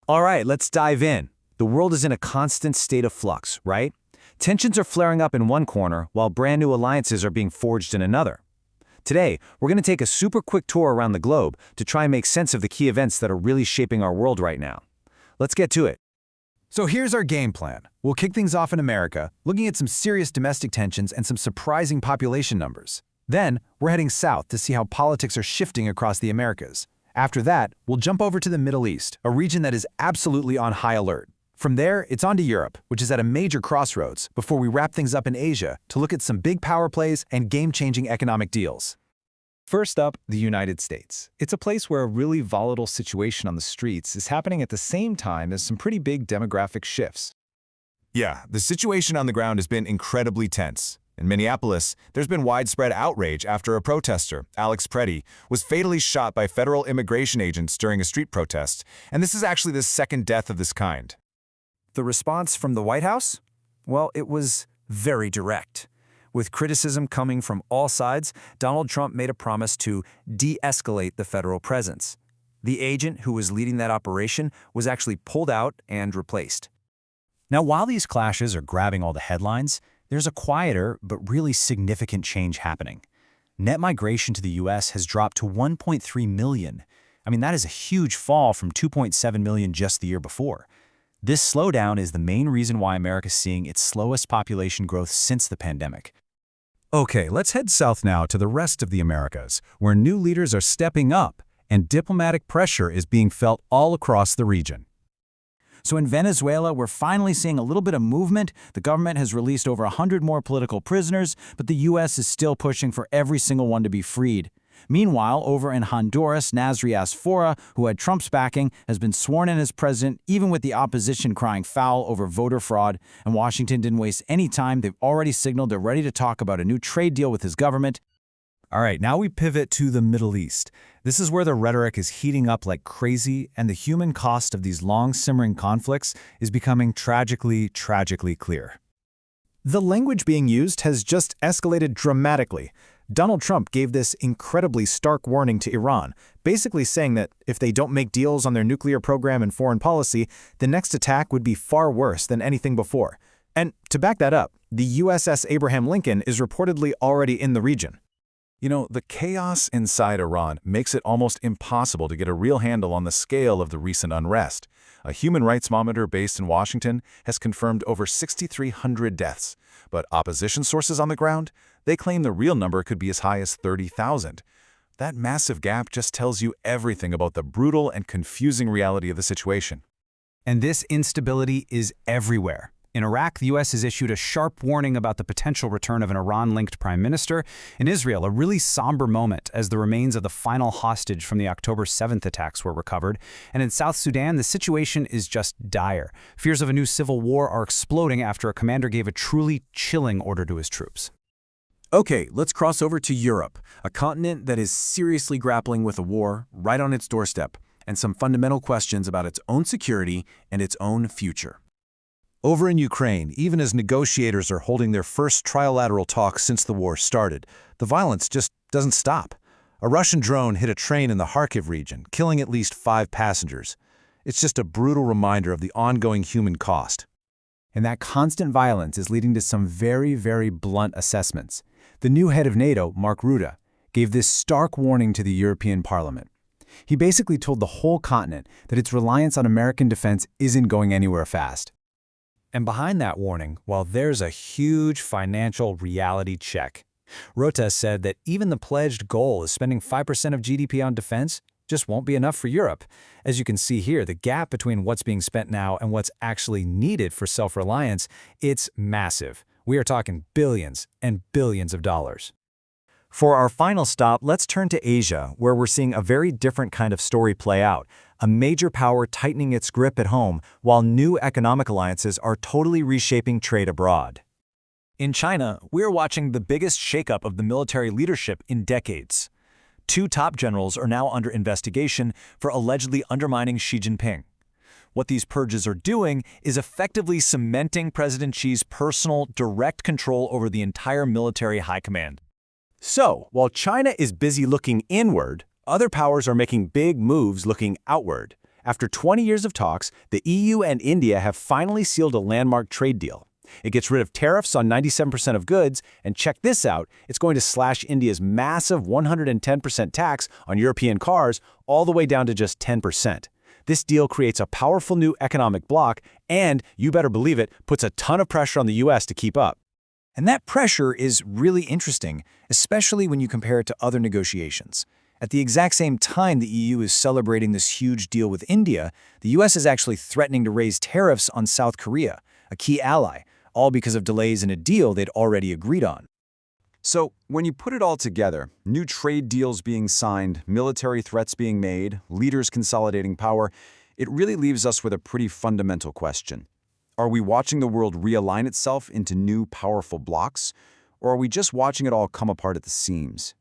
All right, let's dive in. The world is in a constant state of flux, right? Tensions are flaring up in one corner while brand new alliances are being forged in another. Today, we're going to take a super quick tour around the globe to try and make sense of the key events that are really shaping our world right now. Let's get to it. So here's our game plan. We'll kick things off in America, looking at some serious domestic tensions and some surprising population numbers. Then, we're heading south to see how politics are shifting across the Americas. After that, we'll jump over to the Middle East, a region that is absolutely on high alert. From there, it's on to Europe, which is at a major crossroads, before we wrap things up in Asia to look at some big power plays and game-changing economic deals. First up, the United States. It's a place where a really volatile situation on the streets is happening at the same time as some pretty big demographic shifts. Yeah, the situation on the ground has been incredibly tense. In Minneapolis, there's been widespread outrage after a protester, Alex Preddy, was fatally shot by federal immigration agents during a street protest, and this is actually the second death of this kind. The response from the White House? Well, it was very direct. With criticism coming from all sides, Donald Trump made a promise to de-escalate the federal presence. The agent who was leading that operation was actually pulled out and replaced. Now, while these clashes are grabbing all the headlines, there's a quieter but really significant change happening. Net migration to the U.S. has dropped to 1.3 million. That is a huge fall from 2.7 million just the year before. This slowdown is the main reason why America is seeing its slowest population growth since the pandemic. Okay, let's head south now to the rest of the Americas, where new leaders are stepping up and diplomatic pressure is being felt all across the region. So in Venezuela, we're finally seeing a little bit of movement. The government has released over 100 more political prisoners, but the U.S. is still pushing for every single one to be freed. Meanwhile, over in Honduras, Nasri Asfora, who had Trump's backing, has been sworn in as president, even with the opposition crying foul over voter fraud. And Washington didn't waste any time. They've already signaled they're ready to talk about a new trade deal with his government. All right, now we pivot to the Middle East. This is where the rhetoric is heating up like crazy, and the human cost of these long-simmering conflicts is becoming tragically clear. The language being used has just escalated dramatically. Donald Trump gave this incredibly stark warning to Iran, basically saying that if they don't make deals on their nuclear program and foreign policy, the next attack would be far worse than anything before. And to back that up, the USS Abraham Lincoln is reportedly already in the region. The chaos inside Iran makes it almost impossible to get a real handle on the scale of the recent unrest. A human rights monitor based in Washington has confirmed over 6,300 deaths, but opposition sources on the ground, they claim the real number could be as high as 30,000. That massive gap just tells you everything about the brutal and confusing reality of the situation. And this instability is everywhere. In Iraq, the U.S. has issued a sharp warning about the potential return of an Iran-linked prime minister. In Israel, a really somber moment as the remains of the final hostage from the October 7th attacks were recovered. And in South Sudan, the situation is just dire. Fears of a new civil war are exploding after a commander gave a truly chilling order to his troops. Okay, let's cross over to Europe, a continent that is seriously grappling with a war right on its doorstep, and some fundamental questions about its own security and its own future. Over in Ukraine, even as negotiators are holding their first trilateral talks since the war started, the violence just doesn't stop. A Russian drone hit a train in the Kharkiv region, killing at least 5 passengers. It's just a brutal reminder of the ongoing human cost. And that constant violence is leading to some very blunt assessments. The new head of NATO, Mark Rutte, gave this stark warning to the European Parliament. He basically told the whole continent that its reliance on American defense isn't going anywhere fast. And behind that warning, well, there's a huge financial reality check. Rutte said that even the pledged goal of spending 5% of GDP on defense just won't be enough for Europe. As you can see here, the gap between what's being spent now and what's actually needed for self-reliance, it's massive. We are talking billions and billions of dollars. For our final stop, let's turn to Asia, where we're seeing a very different kind of story play out. A major power tightening its grip at home, while new economic alliances are totally reshaping trade abroad. In China, we're watching the biggest shakeup of the military leadership in decades. 2 top generals are now under investigation for allegedly undermining Xi Jinping. What these purges are doing is effectively cementing President Xi's personal, direct control over the entire military high command. So, while China is busy looking inward, other powers are making big moves looking outward. After 20 years of talks, the EU and India have finally sealed a landmark trade deal. It gets rid of tariffs on 97% of goods, and check this out, it's going to slash India's massive 110% tax on European cars all the way down to just 10%. This deal creates a powerful new economic bloc and, you better believe it, puts a ton of pressure on the US to keep up. And that pressure is really interesting, especially when you compare it to other negotiations. At the exact same time the EU is celebrating this huge deal with India, the US is actually threatening to raise tariffs on South Korea, a key ally, all because of delays in a deal they'd already agreed on. So, when you put it all together, new trade deals being signed, military threats being made, leaders consolidating power, it really leaves us with a pretty fundamental question. Are we watching the world realign itself into new powerful blocs, or are we just watching it all come apart at the seams?